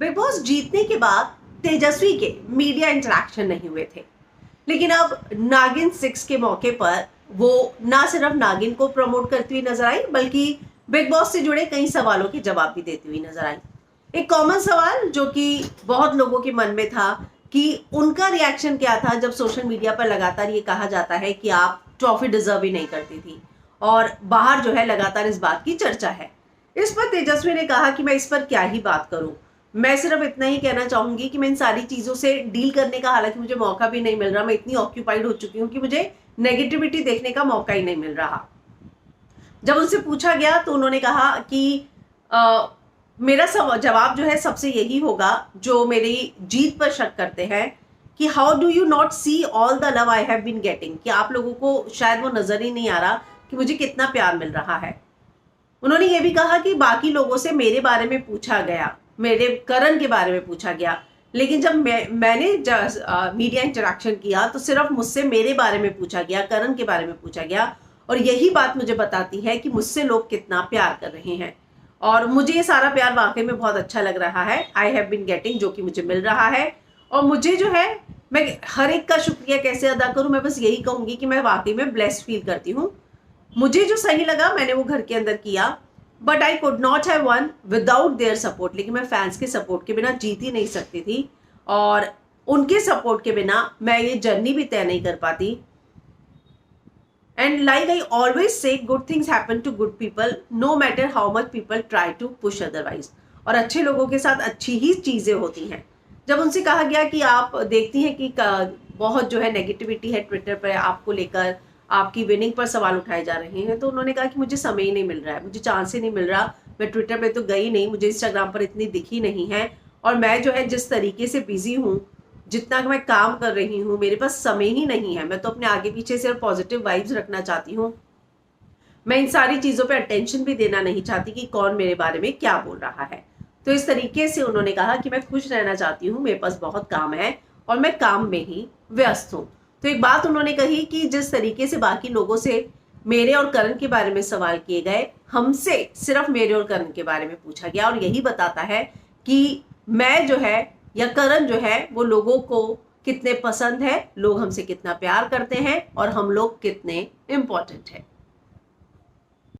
Big boss जीतने के बाद तेजस्वी के मीडिया इंटरेक्शन नहीं हुए थे, लेकिन अब नागिन 6 के मौके पर वो ना सिर्फ नागिन को प्रमोट करती हुई नजर आई, बल्कि बिग बॉस से जुड़े कई सवालों के जवाब भी देती हुई नजर आई। एक कॉमन सवाल जो कि बहुत लोगों के मन में था कि उनका रिएक्शन क्या था जब सोशल मीडिया पर लगातार ये कहा जाता है कि आप ट्रॉफी डिजर्व ही नहीं करती थी, और बाहर जो है लगातार इस बात की चर्चा है। इस पर तेजस्वी ने कहा कि मैं इस पर क्या ही बात करूं, मैं सिर्फ इतना ही कहना चाहूंगी कि मैं इन सारी चीजों से डील करने का हालांकि मुझे मौका भी नहीं मिल रहा, मैं इतनी ऑक्यूपाइड हो चुकी हूँ कि मुझे नेगेटिविटी देखने का मौका ही नहीं मिल रहा। जब उनसे पूछा गया तो उन्होंने कहा कि मेरा जवाब जो है सबसे यही होगा जो मेरी जीत पर शक करते हैं कि how do you not see all the love I have been getting, कि आप लोगों को शायद वो नजर ही नहीं आ रहा कि मुझे कितना प्यार मिल रहा है। उन्होंने ये भी कहा कि बाकी लोगों से मेरे बारे में पूछा गया, मेरे करण के बारे में पूछा गया, लेकिन जब मैंने मीडिया इंटरेक्शन किया तो सिर्फ मुझसे मेरे बारे में पूछा गया, करण के बारे में पूछा गया, और यही बात मुझे बताती है कि मुझसे लोग कितना प्यार कर रहे हैं, और मुझे ये सारा प्यार वाकई में बहुत अच्छा लग रहा है। आई हैव बीन गेटिंग, जो कि मुझे मिल रहा है, और मुझे जो है मैं हर एक का शुक्रिया कैसे अदा करूं, मैं बस यही कहूंगी कि मैं वाकई में ब्लेस्ड फील करती हूँ। मुझे जो सही लगा मैंने वो घर के अंदर किया, but I could not have one without their support, लेकिन मैं फैंस के सपोर्ट के बिना जीत ही नहीं सकती थी, और उनके सपोर्ट के बिना मैं ये जर्नी भी तय नहीं कर पाती। And like I always say, good things happen to good people no matter how much people try to push otherwise, और अच्छे लोगों के साथ अच्छी ही चीजें होती हैं। जब उनसे कहा गया कि आप देखती हैं कि बहुत जो है नेगेटिविटी है ट्विटर पर आपको लेकर, आपकी विनिंग पर सवाल उठाए जा रहे हैं, तो उन्होंने कहा कि मुझे समय ही नहीं मिल रहा है, मुझे चांस ही नहीं मिल रहा, मैं ट्विटर पे तो गई नहीं, मुझे इंस्टाग्राम पर इतनी दिखी नहीं है, और मैं जो है जिस तरीके से बिजी हूँ, जितना मैं काम कर रही हूँ, मेरे पास समय ही नहीं है। मैं तो अपने आगे पीछे सिर्फ पॉजिटिव वाइब्स रखना चाहती हूँ, मैं इन सारी चीजों पे अटेंशन भी देना नहीं चाहती कि कौन मेरे बारे में क्या बोल रहा है। तो इस तरीके से उन्होंने कहा कि मैं खुश रहना चाहती हूँ, मेरे पास बहुत काम है और मैं काम में ही व्यस्त हूँ। तो एक बात उन्होंने कही कि जिस तरीके से बाकी लोगों से मेरे और करण के बारे में सवाल किए गए, हमसे सिर्फ मेरे और करण के बारे में पूछा गया, और यही बताता है कि मैं जो है या करण जो है वो लोगों को कितने पसंद है, लोग हमसे कितना प्यार करते हैं, और हम लोग कितने इंपॉर्टेंट है।